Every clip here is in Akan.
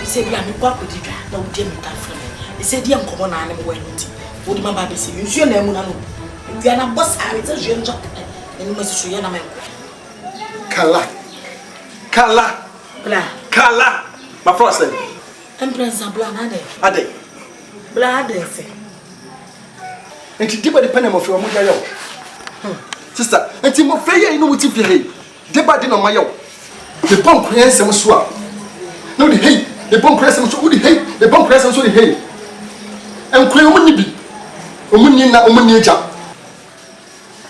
say we are me kwa kodidwa na wo die me ta frɛ. He said die nkomo na ane mo enti. Wo di mama be say nsuo na emu na no. We are na boss are say je njo. Enu ma so ye na me. Kala. My first name. Empress Bla na de. Ade. Bla de se. Enti diba de panem of your mother yo. Sister, enti mo fe ye inu wuti fi hey. Diba de no ma yo. The bomb creates some swap. No, the hay, the bomb creates some swap, the hay, the bomb creates some the hay. And Quay Munibi, Omunina, Omunija.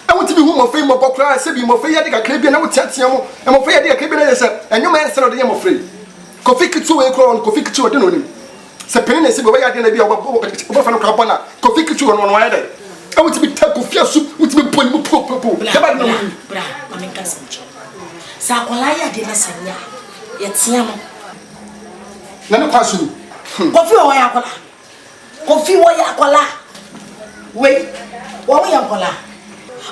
I want to be whom of fame of Bokra, I said, you more fair, I can be an old Tatiamo, and more fair, I can be and your man said, I am afraid. Kofikitu a crown, Kofikitu, I don't know him. Sapene said, I didn't be a Bofano Capana, Kofikitu on one way. I want to be taco fear soup, which will put you popo. Bra, I mean, cousin. Sakolaya de Nasanya, yet Siamo. None question. Coffee or Yakola. Coffee or Yakola. Wait, what we Yakola?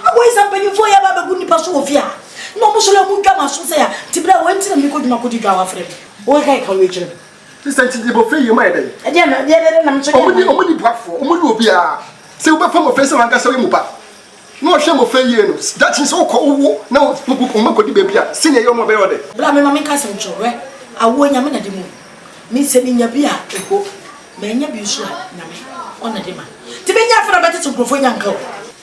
Why is happening for Yaba Guni Pasofia? No Muslim Mukama Susaya, Tibra went to the Mikudi Gawa friend. What can we do? This is the buffet you might. Again, I'm saying, only platform, only be a silver from a face of Ghanacelebs. No shame of failure. That is all called no Moko baby. Senior your mobile. Blaming cousin Joe. I won your minute. Miss sending your beer, echo, may you be sure, on the demand. To be for a better to go for young girl.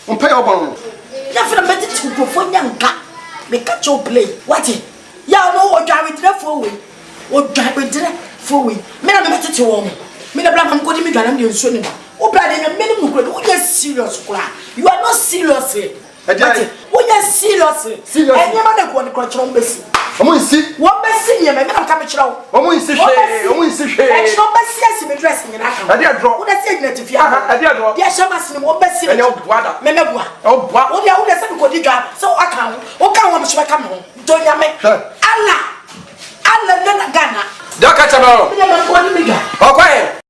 On pay our bone. For a better to go for young cat. Make catch your play. What it? Ya know what drive it there for we. What drive it there for we. Men are better to home. Men are black and good immigrant and swimming. Oh, blood in a minimum. Oh, yes, serious. You are not serious. Oh, yes, serious. Serious. And your mother going to catch on Bessie. I'm see. What Bessie, my man, come at you. I'm see. It's not Bessie, me dressing in a I did drop. What I said to you. I did drop. Yes, I must know what Bessie and your brother. Member. Oh, what the other second good job. So I can't. What can one should come home? Don't you make Allah? Allah, Ghana. Don't catch him out. Okay.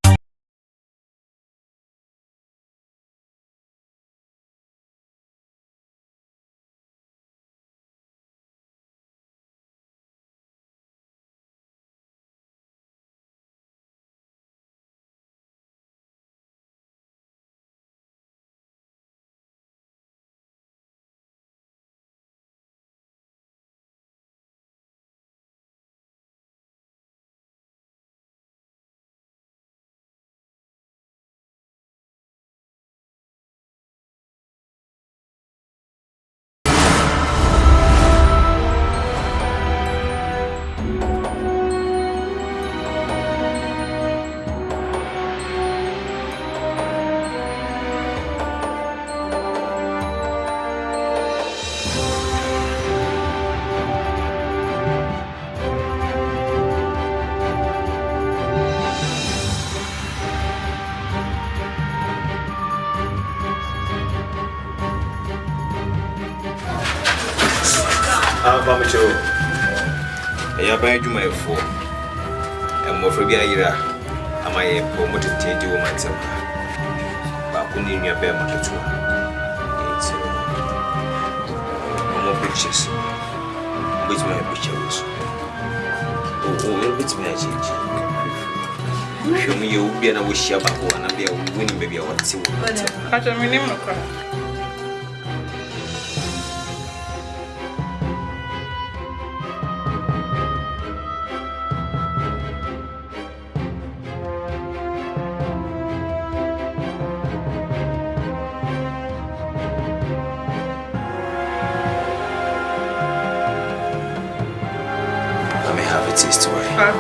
Bamicho, I buy you my phone. I'm more for Gaira. Am I promoted to you myself? Bakuni in your bear market. It's more pictures. Which my pictures. Oh, it's my change. Show me you be an wish about one and be a winning baby or what's it. Catch a minimum. Taste right.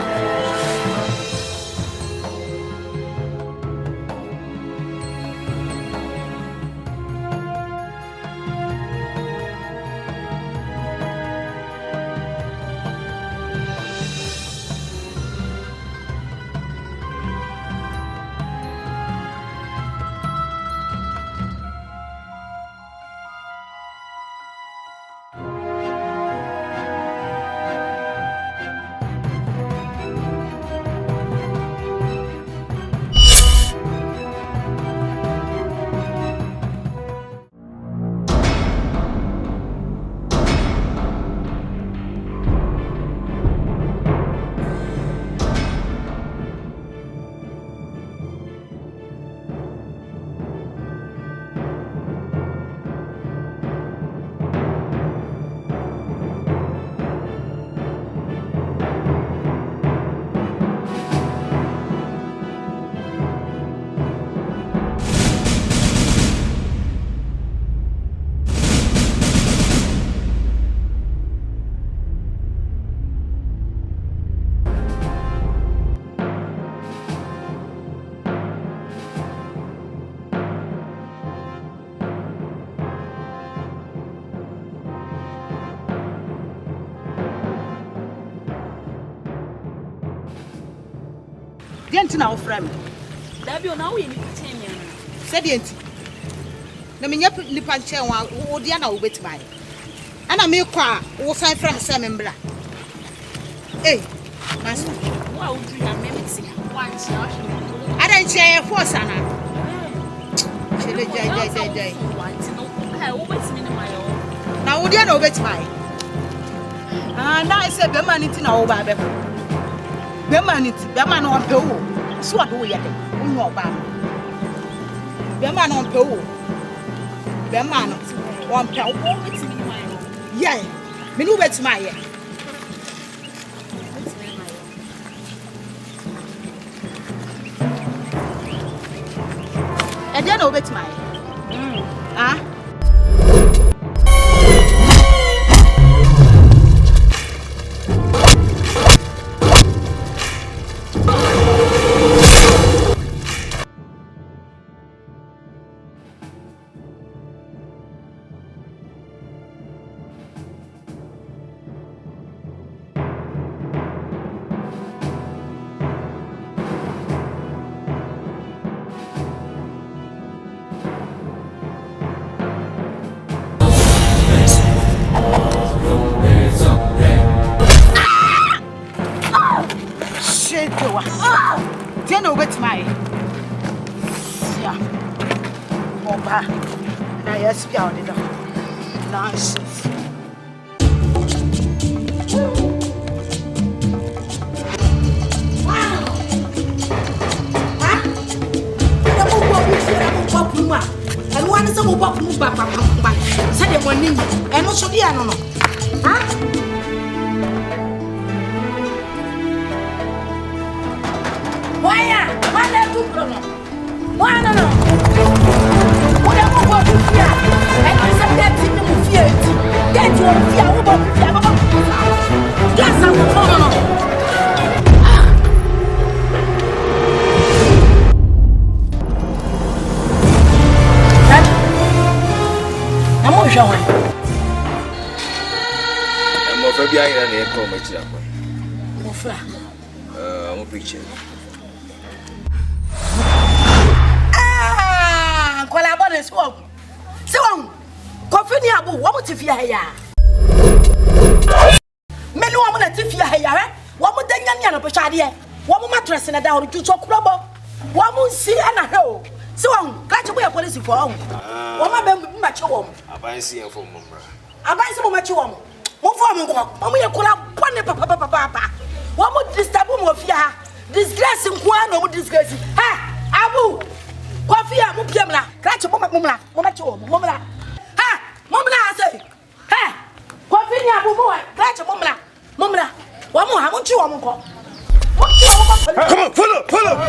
Didn't know from Dabi ona wo ye ni chain me. Said enti. Na me nyap nipa chain wa wo dia na wo betima. Ana me kwa wo san from say me mbra. Eh, master. Wa wo dru na me meti. Wa nchi a hwe. Ada nchi e force ana. Chele jai. Wa nti no. Hey, wo betimi ni mayo. Na wo dia na wo betima. Ah, na say be man nti na wo ba be. Be man nti, be man no pe wo. So what do we get? We know about the man on Peru. The man on Peru. Yeah, me know what's my year. And then over to my ah. Then over to my yeah. Oba, now yes, we are the nonsense. And one is a move back. Said the morning, and also the animal. Why no? What am I going to fear? And I said that in the fear. Get your fear over the yes, I'm not showing. I'm of a guy and a comic. I'm a preacher. So, coffee abu, what if you are here? Men woman at if you are here, what would then young Pachadia? One mattress in a down to talk rubber. One would see and a hoe. So, catch away a policy for home. One much home. I buy see for Mumbra. I buy some much home. One for Mamma, call up one papa. One would disturb of ya. Disgracing one or disgracing. Ha! Abu! Coffee, Mupiamla, catch a mumla, mumla. Ha! Mumla, I say. Ha! Coffee, Abu, catch a mumla. One more, I want you, Uncle. Come on, pull up.